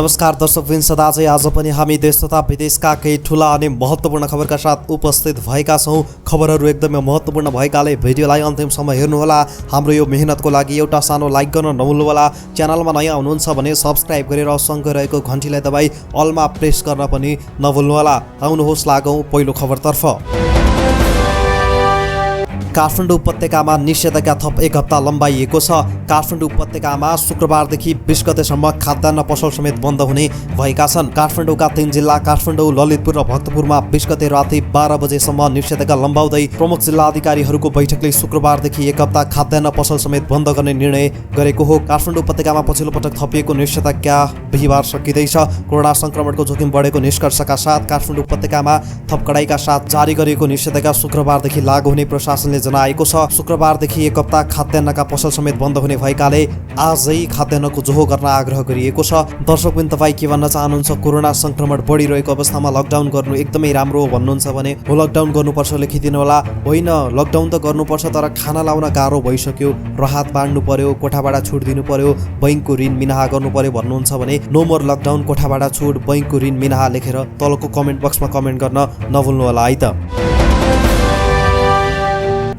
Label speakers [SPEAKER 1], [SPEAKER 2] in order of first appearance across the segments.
[SPEAKER 1] नमस्कार दर्शकवृन्द, सदाझै आज पनि हामी देश तथा विदेशका केही ठुला अनि महत्त्वपूर्ण खबरका साथ उपस्थित भएका छौँ। खबरहरू एकदमै महत्त्वपूर्ण भएकाले भिडियोलाई अन्तिमसम्म हेर्नुहोला। हाम्रो यो मेहनतको लागि एउटा सानो लाइक गर्न नभुल्नुहोला। च्यानलमा नयाँ हुनुहुन्छ भने सब्स्क्राइब गरेर सँगै रहेको घन्टीलाई दबाई अलमा प्रेस गर्न पनि नभुल्नुहोला। आउनुहोस् लागौँ पहिलो खबरतर्फ। काठमाडौँ उपत्यकामा निषेधाज्ञा थप 1 हप्ता लम्बाइएको छ। काठमाडौँ उपत्यकामा शुक्रबारदेखि 20 गतेसम्म खाद्यान्न पसल समेत बन्द हुने भएका छन्। काठमाडौँका 3 जिल्ला काठमाडौँ, ललितपुर र भक्तपुरमा 20 गते राति 12 बजेसम्म निषेधाज्ञा लम्बाउँदै प्रमुख जिल्ला अधिकारीहरूको बैठकले शुक्रबारदेखि 1 हप्ता खाद्यान्न पसल समेत बन्द गर्ने निर्णय गरेको हो। काठमाडौँ उपत्यकामा पछिल्लो पटक थपिएको निषेधाज्ञा बिहिबार सकिँदैछ। कोरोना संक्रमणको जोखिम बढेको निष्कर्षका साथ काठमाडौँ उपत्यकामा थप कडाइका साथ जारी गरिएको निषेधाज्ञा शुक्रबारदेखि लागू हुने प्रशासनले जनाएको छ। शुक्रबारदेखि 1 हप्ता खाद्यान्नका पसल समेत बन्द हुने भएकाले आजै खाद्यान्नको जोहो गर्न आग्रह गरिएको छ। दर्शकवृन्द, तपाईँ के भन्न चाहनुहुन्छ? कोरोना संक्रमण बढिरहेको अवस्थामा लकडाउन गर्नु एकदमै राम्रो हो भन्नुहुन्छ भने हो लकडाउन गर्नुपर्छ लेखिदिनु होला। होइन, लकडाउन त गर्नुपर्छ, तर खाना लाउन गाह्रो भइसक्यो, राहत बाँड्नु पर्यो, कोठाबाट छुट दिनु पर्यो, बैंकको ऋण मिनाहा गर्नु पर्यो भन्नुहुन्छ भने नो मोर लकडाउन, कोठाबाट छुट, बैंकको ऋण मिनाहा लेखेर तलको कमेन्ट बक्समा कमेन्ट गर्न नभुल्नु होला है त।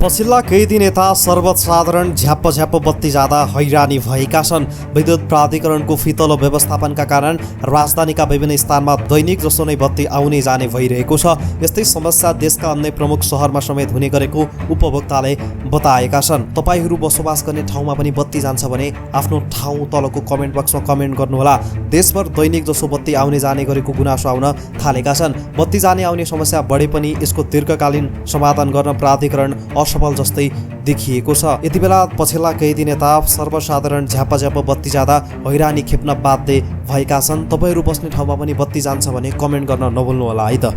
[SPEAKER 1] पछिल्ला केही दिन यता सर्वसाधारण झ्याप्प बत्ती जाँदा हैरानी भएका छन्। विद्युत प्राधिकरणको फितलो व्यवस्थापनका कारण राजधानीका विभिन्न स्थानमा दैनिक जसो नै बत्ती आउने जाने भइरहेको छ। यस्तै समस्या देशका अन्य प्रमुख सहरमा समेत हुने गरेको उपभोक्ताले बताएका छन्। तपाईहरू बसोबास गर्ने ठाउँमा पनि बत्ती जान्छ भने आफ्नो ठाउँ तलको कमेन्ट बक्समा कमेन्ट गर्नुहोला। देशभर दैनिक जसो बत्ती आउने जाने गरेको गुनासो आउन थालेका छन्। बत्ती जाने आउने समस्या बढे पनि यसको दीर्घकालीन समाधान गर्न प्राधिकरण असफल जस्तै देखिएको छ। यति बेला पछिल्ला केही दिन यता सर्वसाधारण झ्याप्प बत्ती जाँदा हैरानी खेप्न बाध्य भएका छन्। तपाईहरू बस्ने ठाउँमा पनि बत्ती जान्छ भने कमेन्ट गर्न नभुल्नुहोला है त।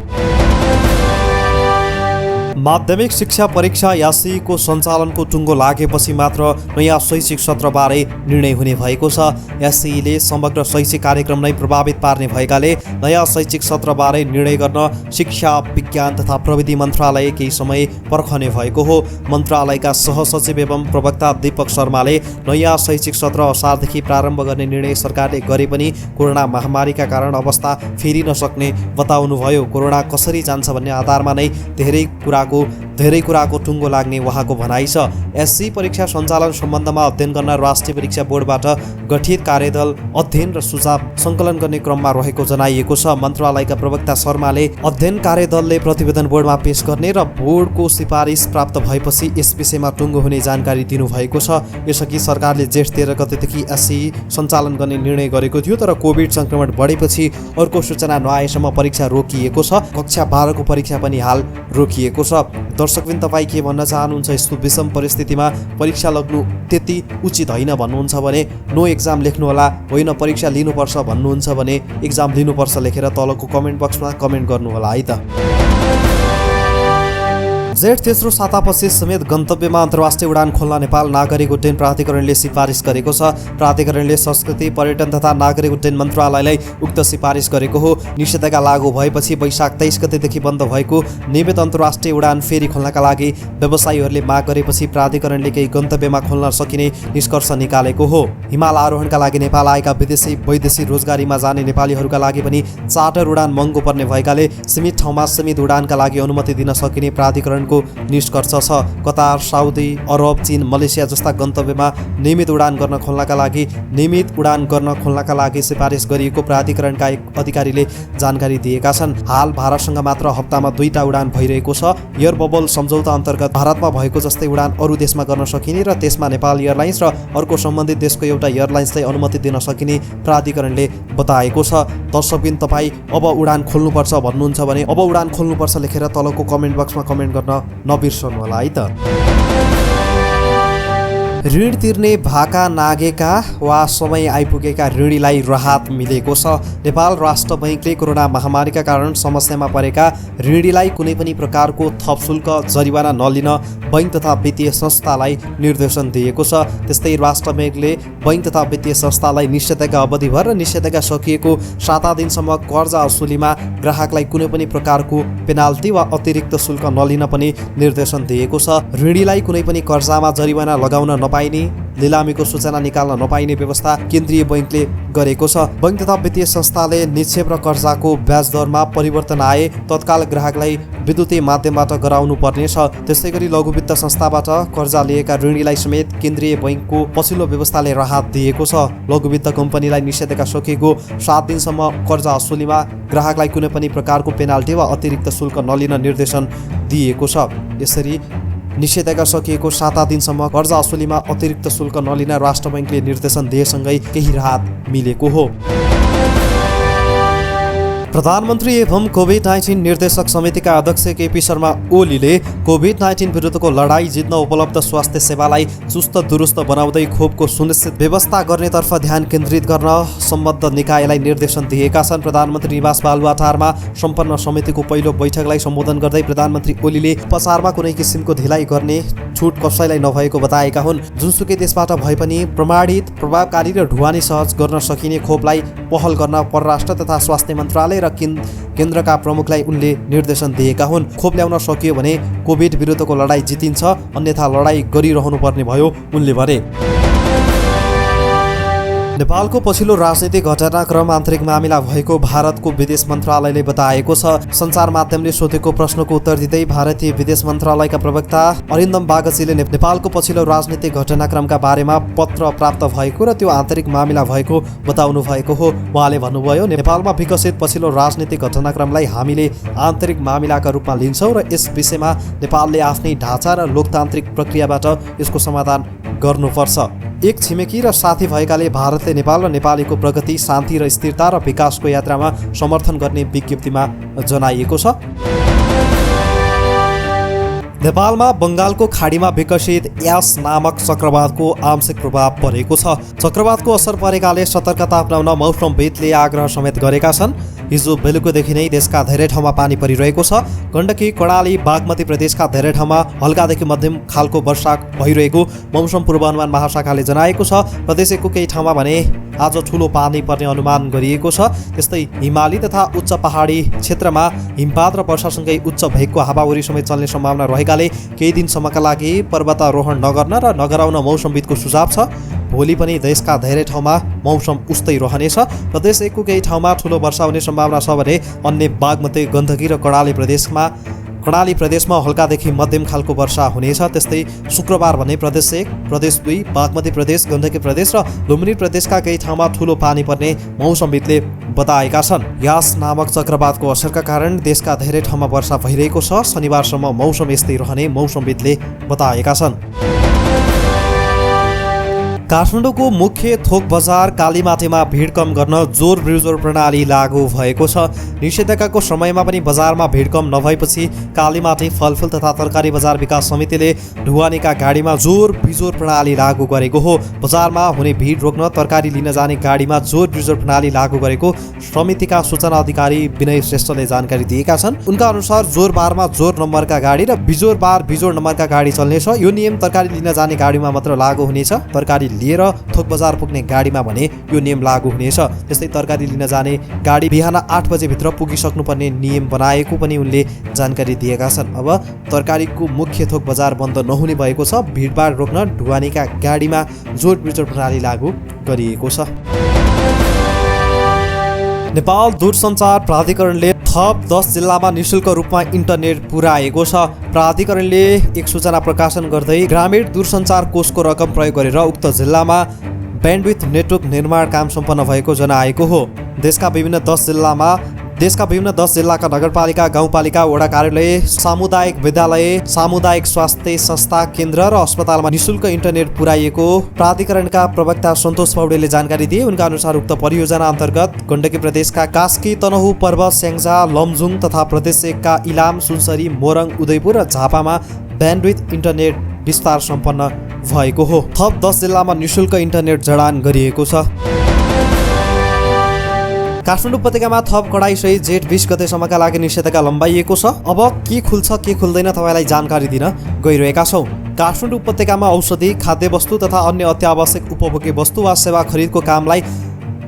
[SPEAKER 1] माध्यमिक शिक्षा परीक्षा यासीको सञ्चालनको टुङ्गो लागेपछि मात्र नयाँ शैक्षिक सत्रबारे निर्णय हुने भएको छ। यासीले समग्र शैक्षिक कार्यक्रम नै प्रभावित पार्ने भएकाले नयाँ शैक्षिक सत्रबारे निर्णय गर्न शिक्षा, विज्ञान तथा प्रविधि मन्त्रालय केही समय पर्खने भएको हो। मन्त्रालयका सहसचिव एवं प्रवक्ता दीपक शर्माले नयाँ शैक्षिक सत्र असारदेखि प्रारम्भ गर्ने निर्णय सरकारले गरे पनि कोरोना महामारीका कारण अवस्था फेरिन सक्ने बताउनुभयो। कोरोना कसरी जान्छ भन्ने आधारमा नै धेरै कुराको टुङ्गो लाग्ने उहाँको भनाइ छ। एससी परीक्षा सञ्चालन सम्बन्धमा अध्ययन गर्न राष्ट्रिय परीक्षा बोर्डबाट गठित कार्यदल अध्ययन र सुझाव सङ्कलन गर्ने क्रममा रहेको जनाइएको छ। मन्त्रालयका प्रवक्ता शर्माले अध्ययन कार्यदलले प्रतिवेदन बोर्डमा पेश गर्ने र बोर्डको सिफारिस प्राप्त भएपछि यस विषयमा टुङ्गो हुने जानकारी दिनुभएको छ। यसअघि सरकारले जेठ 13 गतेदेखि एससी सञ्चालन गर्ने निर्णय गरेको थियो, तर कोभिड संक्रमण बढेपछि अर्को सूचना नआएसम्म परीक्षा रोकिएको छ। कक्षा 12 को परीक्षा पनि हाल रोकिएको छ। दर्शकवृन्द, तपाईँ के भन्न चाहनुहुन्छ? यस्तो विषम परिस्थितिमा परीक्षा लग्नु त्यति उचित होइन भन्नुहुन्छ भने नो एक्जाम लेख्नुहोला। होइन, परीक्षा लिनुपर्छ भन्नुहुन्छ भने एक्जाम लिनुपर्छ लेखेर तलको कमेन्ट बक्समा कमेन्ट गर्नुहोला है त। जेठ तेस्रो सातापछि समेत गन्तव्यमा अन्तर्राष्ट्रिय उडान खोल्न नेपाल नागरिक उड्डयन प्राधिकरणले सिफारिस गरेको छ। प्राधिकरणले संस्कृति, पर्यटन तथा नागरिक उड्डयन मन्त्रालयलाई उक्त सिफारिस गरेको हो। निषेधाज्ञा लागू भएपछि वैशाख 23 गतेदेखि बन्द भएको नियमित अन्तर्राष्ट्रिय उडान फेरि खोल्नका लागि व्यवसायीहरूले माग गरेपछि प्राधिकरणले केही गन्तव्यमा खोल्न सकिने निष्कर्ष निकालेको हो। हिमाल आरोहणका लागि नेपाल आएका विदेशी वैदेशिक रोजगारीमा जाने नेपालीहरूका लागि पनि चार्टर उडान महँगो पर्ने भएकाले सीमित ठाउँमा सीमित उडानका लागि अनुमति दिन सकिने प्राधिकरण निष्कर्ष छ। कतार, साउदी अरब, चीन, मलेसिया जस्ता गन्तव्यमा नियमित उडान गर्न खोल्नका लागि सिफारिस गरिएको प्राधिकरणका एक अधिकारीले जानकारी दिएका छन्। हाल भारतसँग मात्र हप्तामा 2टा उडान भइरहेको छ। एयर बबल सम्झौता अन्तर्गत भारतमा भएको जस्तै उडान अरू देशमा गर्न सकिने र त्यसमा नेपाल एयरलाइन्स र अर्को सम्बन्धित देशको एउटा एयरलाइन्सलाई अनुमति दिन सकिने प्राधिकरणले बताएको छ। दर्शकबिन, तपाईँ अब उडान खोल्नुपर्छ भन्नुहुन्छ भने अब उडान खोल्नुपर्छ लेखेर तलको कमेन्ट बक्समा कमेन्ट गर्न नबिर्सनु होला है त। ऋण तिर्ने भाका नागेका वा समय आइपुगेका ऋणीलाई राहत मिलेको छ। नेपाल राष्ट्र बैङ्कले कोरोना महामारीका कारण समस्यामा परेका ऋणीलाई कुनै पनि प्रकारको थप शुल्क जरिवाना नलिन बैङ्क तथा वित्तीय संस्थालाई निर्देशन दिएको छ। त्यस्तै राष्ट्र बैङ्कले बैङ्क तथा वित्तीय संस्थालाई निषेधाज्ञा अवधिभर र निषेधाज्ञा सकिएको 7 दिनसम्म कर्जा असुलीमा ग्राहकलाई कुनै पनि प्रकारको पेनाल्टी वा अतिरिक्त शुल्क नलिन पनि निर्देशन दिएको छ। ऋणीलाई कुनै पनि कर्जामा जरिवाना लगाउन नपाइने, लिलामीको सूचना निकाल्न नपाइने व्यवस्था केन्द्रीय बैंकले गरेको छ। बैंक तथा वित्तीय संस्थाले निक्षेप र कर्जाको ब्याज दरमा परिवर्तन आए तत्काल ग्राहकलाई विद्युतीय माध्यमबाट गराउनु पर्नेछ। त्यस्तै गरी लघु वित्त संस्थाबाट कर्जा लिएका ऋणीलाई समेत केन्द्रीय बैंकको पछिल्लो व्यवस्थाले राहत दिएको छ। लघु वित्त कम्पनीलाई निषेधाज्ञा सकिएको 7 दिनसम्म कर्जा असुलीमा ग्राहकलाई कुनै पनि प्रकारको पेनाल्टी वा अतिरिक्त शुल्क नलिन निर्देशन दिएको छ। यसरी निषेधाज्ञा सकिएको 7 दिनसम्म कर्जा असुलीमा अतिरिक्त शुल्क नलिन राष्ट्र बैंकले निर्देशन दिएसँगै केही राहत मिलेको हो। प्रधानमन्त्री एवं कोभिड-19 निर्देशक समितिका अध्यक्ष केपी शर्मा ओलीले कोभिड-19 विरुद्धको लडाईँ जित्न उपलब्ध स्वास्थ्य सेवालाई चुस्त दुरुस्त बनाउँदै खोपको सुनिश्चित व्यवस्था गर्नेतर्फ ध्यान केन्द्रित गर्न सम्बद्ध निकायलाई निर्देशन दिएका छन्। प्रधानमन्त्री निवास बालुवाटारमा सम्पन्न समितिको पहिलो बैठकलाई सम्बोधन गर्दै प्रधानमन्त्री ओलीले उपचारमा कुनै किसिमको ढिलाइ गर्ने छुट कसैलाई नभएको बताएका हुन्। जुनसुकै देशबाट भए पनि प्रमाणित, प्रभावकारी र ढुवानी सहज गर्न सकिने खोपलाई पहल गर्न परराष्ट्र तथा स्वास्थ्य मन्त्रालय र केन्द्रका प्रमुखलाई उनले निर्देशन दिएका हुन्। खोप ल्याउन सकियो भने कोभिड विरुद्धको लडाईँ जितिन्छ, अन्यथा लडाईँ गरिरहनु पर्ने भयो उनले भने। नेपालको पछिल्लो राजनीतिक घटनाक्रम आन्तरिक मामिला भएको भारतको विदेश मन्त्रालयले बताएको छ। सञ्चार माध्यमले सोधेको प्रश्नको उत्तर दिँदै भारतीय विदेश मन्त्रालयका प्रवक्ता अरिन्दम बागचीले नेपालको पछिल्लो राजनीतिक घटनाक्रमका बारेमा पत्र प्राप्त भएको र त्यो आन्तरिक मामिला भएको बताउनु भएको हो। उहाँले भन्नुभयो, नेपालमा विकसित पछिल्लो राजनीतिक घटनाक्रमलाई हामीले आन्तरिक मामिलाका रूपमा लिन्छौँ र यस विषयमा नेपालले आफ्नै ढाँचा र लोकतान्त्रिक प्रक्रियाबाट यसको समाधान गर्नुपर्छ। एक छिमेकी र साथी भएकाले भारतले नेपाल र नेपालीको प्रगति, शान्ति र स्थिरता र विकासको यात्रामा समर्थन गर्ने विज्ञप्तिमा जनाइएको छ। नेपालमा बङ्गालको खाडीमा विकसित यास नामक चक्रवातको आंशिक प्रभाव परेको छ। चक्रवातको असर परेकाले सतर्कता अपनाउन मौसमविदले आग्रह समेत गरेका छन्। हिजो बेलुकादेखि नै देशका धेरै ठाउँमा पानी परिरहेको छ। गण्डकी, कर्णाली, बागमती प्रदेशका धेरै ठाउँमा हल्कादेखि मध्यम खालको वर्षा भइरहेको मौसम पूर्वानुमान महाशाखाले जनाएको छ। प्रदेशको केही ठाउँमा भने आज ठुलो पानी पर्ने अनुमान गरिएको छ। त्यस्तै हिमाली तथा उच्च पहाडी क्षेत्रमा हिमपात र वर्षासँगै उच्च भेगको हावाहुरी समेत चल्ने सम्भावना रहेकाले केही दिनसम्मका लागि पर्वतारोहण नगर्न र नगराउन मौसमविदको सुझाव छ। भोलि पनि देशका धेरै ठाउँमा मौसम उस्तै रहनेछ। प्रदेशको केही ठाउँमा ठुलो वर्षा हुने सम्भावना छ भने अन्य बागमती, गण्डकी र कर्णाली प्रदेशमा हल्कादेखि मध्यम खालको वर्षा हुनेछ। त्यस्तै शुक्रबार भने प्रदेश 1, प्रदेश 2, बागमती प्रदेश, गण्डकी प्रदेश र लुम्बिनी प्रदेशका केही ठाउँमा ठुलो पानी पर्ने मौसमविदले बताएका छन्। यास नामक चक्रवातको असरका कारण देशका धेरै ठाउँमा वर्षा भइरहेको छ। शनिबारसम्म मौसम यस्तै रहने मौसमविदले बताएका छन्। काठमाडौँको मुख्य थोक बजार कालीमाटीमा भिड कम गर्न जोर ब्रिजोर प्रणाली लागू भएको छ। निषेधाज्ञाको समयमा पनि बजारमा भिड कम नभएपछि कालीमाटी फलफुल तथा तरकारी बजार विकास समितिले ढुवानीका गाडीमा जोर बिजोर प्रणाली लागू गरेको हो। बजारमा हुने भिड रोक्न तरकारी लिन जाने गाडीमा जोर बिजोर प्रणाली लागू गरेको समितिका सूचना अधिकारी विनय श्रेष्ठले जानकारी दिएका छन्। उनका अनुसार जोर बारमा जोर नम्बरका गाडी र बिजोर बार बिजोर नम्बरका गाडी चल्नेछ। यो नियम तरकारी लिन जाने गाडीमा मात्र लागू हुनेछ। तरकारी लिएर थोक बजार पुग्ने गाडीमा भने यो नियम लागू हुनेछ। त्यस्तै तरकारी लिन जाने गाडी बिहान 8 बजेभित्र पुगिसक्नुपर्ने नियम बनाएको पनि उनले जानकारी दिएका छन्। अब तरकारीको मुख्य थोक बजार बन्द नहुने भएको छ। भिडभाड रोक्न ढुवानीका गाडीमा जोर बिजोर प्रणाली लागू गरिएको छ। नेपाल दूरसञ्चार प्राधिकरणले थप 10 जिल्लामा निशुल्क रूपमा इन्टरनेट पुर्याएको छ। प्राधिकरणले एक सूचना प्रकाशन गर्दै ग्रामीण दूरसञ्चार कोषको रकम प्रयोग गरेर उक्त जिल्लामा ब्यान्डविथ नेटवर्क निर्माण काम सम्पन्न भएको जनाएको हो। देशका विभिन्न 10 जिल्लाका नगरपालिका, गाउँपालिका, वडा कार्यालय, सामुदायिक विद्यालय, सामुदायिक स्वास्थ्य संस्था, केन्द्र र अस्पतालमा निशुल्क इन्टरनेट पुर्याइएको प्राधिकरणका प्रवक्ता सन्तोष पौडेलले जानकारी दिए। उनका अनुसार उक्त परियोजना अन्तर्गत गण्डकी प्रदेशका कास्की, तनहु, पर्वत, स्याङ्जा, लमजुङ तथा प्रदेश 1 का इलाम, सुनसरी, मोरङ, उदयपुर र झापामा ब्यान्डविथ इन्टरनेट विस्तार सम्पन्न भएको हो। थप 10 जिल्लामा निशुल्क इन्टरनेट जडान गरिएको छ। काठमाडौँ उपत्यकामा थप कडाइसहित जेठ 20 गतेसम्मका लागि निषेधाज्ञा लम्बाइएको छ। अब के खुल्छ के खुल्दैन तपाईँलाई जानकारी दिन गइरहेका छौँ। काठमाडौँ उपत्यकामा औषधि, खाद्य वस्तु तथा अन्य अत्यावश्यक उपभोग्य वस्तु वा सेवा खरिदको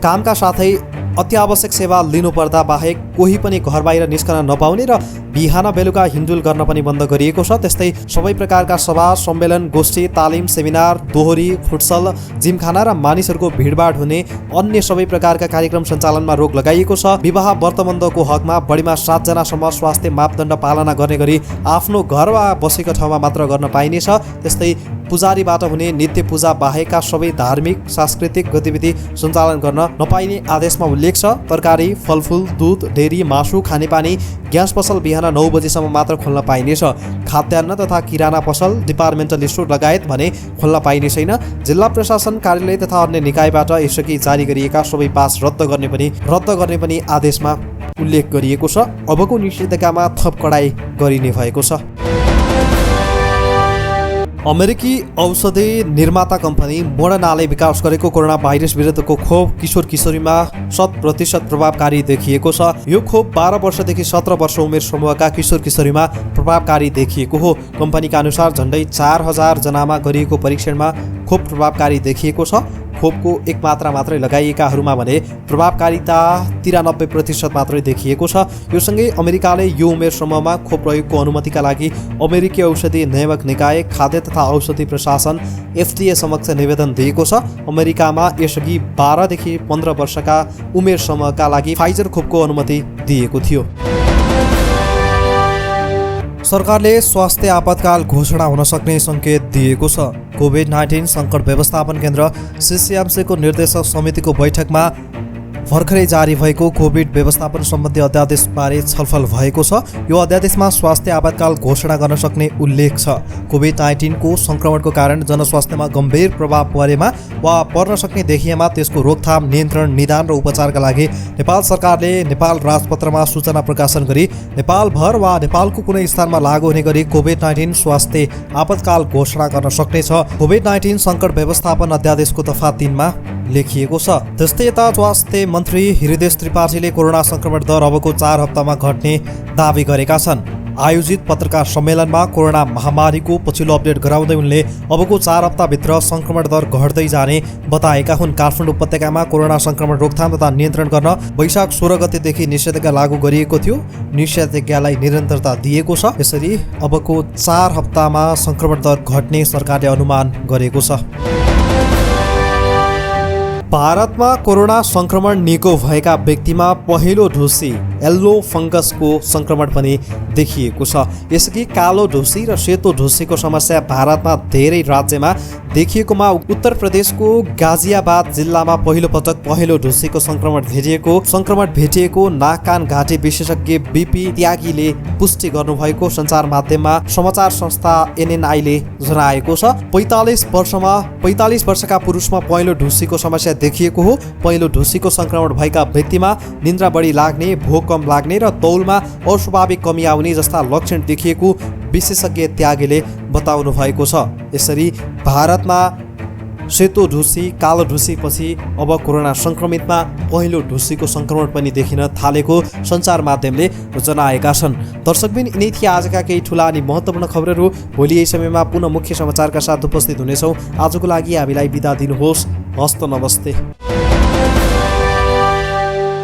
[SPEAKER 1] कामका साथै अत्यावश्यक सेवा लिनुपर्दा बाहेक कोही पनि घर बाहिर निस्कन नपाउने र बिहान बेलुका हिँडुल गर्न पनि बन्द गरिएको छ। त्यस्तै सबै प्रकारका सभा, सम्मेलन, गोष्ठी, तालिम, सेमिनार, दोहोरी, फुटसल, जिमखाना र मानिसहरूको भिडभाड हुने अन्य सबै प्रकारका कार्यक्रम सञ्चालनमा रोक लगाइएको छ। विवाह व्रतबन्धको हकमा बढीमा 7 जनासम्म स्वास्थ्य मापदण्ड पालना गर्ने गरी आफ्नो घर वा बसेको ठाउँमा मात्र गर्न पाइनेछ। त्यस्तै पुजारीबाट हुने नित्य पूजा बाहेकका सबै धार्मिक, सांस्कृतिक गतिविधि सञ्चालन गर्न नपाइने आदेशमा उल्लेख छ। तरकारी, फलफुल, दुध, डेरी, मासु, खानेपानी, ग्यास पसल बिहान 9 बजेसम्म मात्र खोल्न पाइनेछ। खाद्यान्न तथा किराना पसल, डिपार्टमेन्टल स्टोर लगायत भने खोल्न पाइने छैन। जिल्ला प्रशासन कार्यालय तथा अन्य निकायबाट यसअघि जारी गरिएका सबै पास रद्द गर्ने पनि आदेशमा उल्लेख गरिएको छ। अबको निषेधाज्ञामा थप कडाई गरिने भएको छ। अमेरिकी औषधि निर्माता कम्पनी मोडर्नाले विकास गरेको कोरोना भाइरस विरुद्धको खोप किशोर किशोरीमा 100% प्रभावकारी देखिएको छ। यो खोप 12 वर्षदेखि 17 वर्ष उमेर समूहका किशोर किशोरीमा प्रभावकारी देखिएको हो। कम्पनीका अनुसार झन्डै 4000 जनामा गरिएको परीक्षणमा खोप प्रभावकारी देखिएको छ। खोपको एक मात्रा मात्रै लगाइएकाहरूमा भने प्रभावकारिता 93% मात्रै देखिएको छ। यो सँगै अमेरिकाले यो उमेर समूहमा खोप प्रयोगको अनुमतिका लागि अमेरिकी औषधि नियामक निकाय, खाद्य तथा औषधि प्रशासन FDA समक्ष निवेदन दिएको छ। अमेरिकामा यसअघि 12 देखि 15 वर्षका उमेर समूहका लागि फाइजर खोपको अनुमति दिएको थियो। सरकारले स्वास्थ्य आपतकाल घोषणा हुन सक्ने सङ्केत दिएको छ। कोभिड-19 सङ्कट व्यवस्थापन केन्द्र CCMCको निर्देशक समितिको बैठकमा भर्खरै जारी भएको कोभिड व्यवस्थापन सम्बन्धी अध्यादेशबारे छलफल भएको छ। यो अध्यादेशमा स्वास्थ्य आपतकाल घोषणा गर्न सक्ने उल्लेख छ। कोभिड-19 को सङ्क्रमणको कारण जनस्वास्थ्यमा गम्भीर प्रभाव परेमा वा पर्न सक्ने देखिएमा त्यसको रोकथाम, नियन्त्रण, निदान र उपचारका लागि नेपाल सरकारले नेपाल राजपत्रमा सूचना प्रकाशन गरी नेपालभर वा नेपालको कुनै स्थानमा लागू हुने गरी कोभिड-19 स्वास्थ्य आपतकाल घोषणा गर्न सक्नेछ। कोभिड-19 सङ्कट व्यवस्थापन अध्यादेशको दफा 3 मा लेखिएको छ। त्यस्तै यता स्वास्थ्य मन्त्री हृदय त्रिपाठीले कोरोना सङ्क्रमण दर अबको 4 हप्तामा घट्ने दावी गरेका छन्। आयोजित पत्रकार सम्मेलनमा कोरोना महामारीको पछिल्लो अपडेट गराउँदै उनले अबको 4 हप्ताभित्र सङ्क्रमण दर घट्दै जाने बताएका हुन्। काठमाडौँ उपत्यकामा कोरोना सङ्क्रमण रोकथाम तथा नियन्त्रण गर्न वैशाख 16 गतेदेखि निषेधाज्ञा लागू गरिएको थियो। निषेधाज्ञालाई निरन्तरता दिएको छ। यसरी अबको 4 हप्तामा सङ्क्रमण दर घट्ने सरकारले अनुमान गरेको छ। भारतमा कोरोना सङ्क्रमण निको भएका व्यक्तिमा पहिलो ढुसी येल्लो फङ्गसको सङ्क्रमण पनि देखिएको छ। यसअघि कालो ढुसी र सेतो ढुसीको समस्या भारतमा धेरै राज्यमा देखिएकोमा उत्तर प्रदेशको गाजियाबाद जिल्लामा पहिलो पटक पहिलो ढुसीको सङ्क्रमण भेटिएको नाक कान घाँटी विशेषज्ञ BP त्यागीले पुष्टि गर्नुभएको सञ्चार माध्यममा समाचार संस्था NNI ले जनाएको छ। 45 वर्षका पुरुषमा पहिलो ढुसीको समस्या देखिएको हो। पहिलो ढुसीको सङ्क्रमण भएका व्यक्तिमा निन्द्रा बढी लाग्ने, भोक कम लाग्ने र तौलमा अस्वाभाविक कमी आउने जस्ता लक्षण देखिएको विशेषज्ञ त्यागीले बताउनु भएको छ। यसरी भारतमा सेतो ढुसी, कालो ढुसी पछि अब कोरोना सङ्क्रमितमा पहिलो ढुसीको सङ्क्रमण पनि देखिन थालेको सञ्चार माध्यमले जनाएका छन्। दर्शकबिन, यिनै थिए आजका केही ठुला अनि महत्त्वपूर्ण खबरहरू। भोलि यही समयमा पुनः मुख्य समाचारका साथ उपस्थित हुनेछौँ। आजको लागि हामीलाई बिदा दिनुहोस्। हस्त नमस्ते।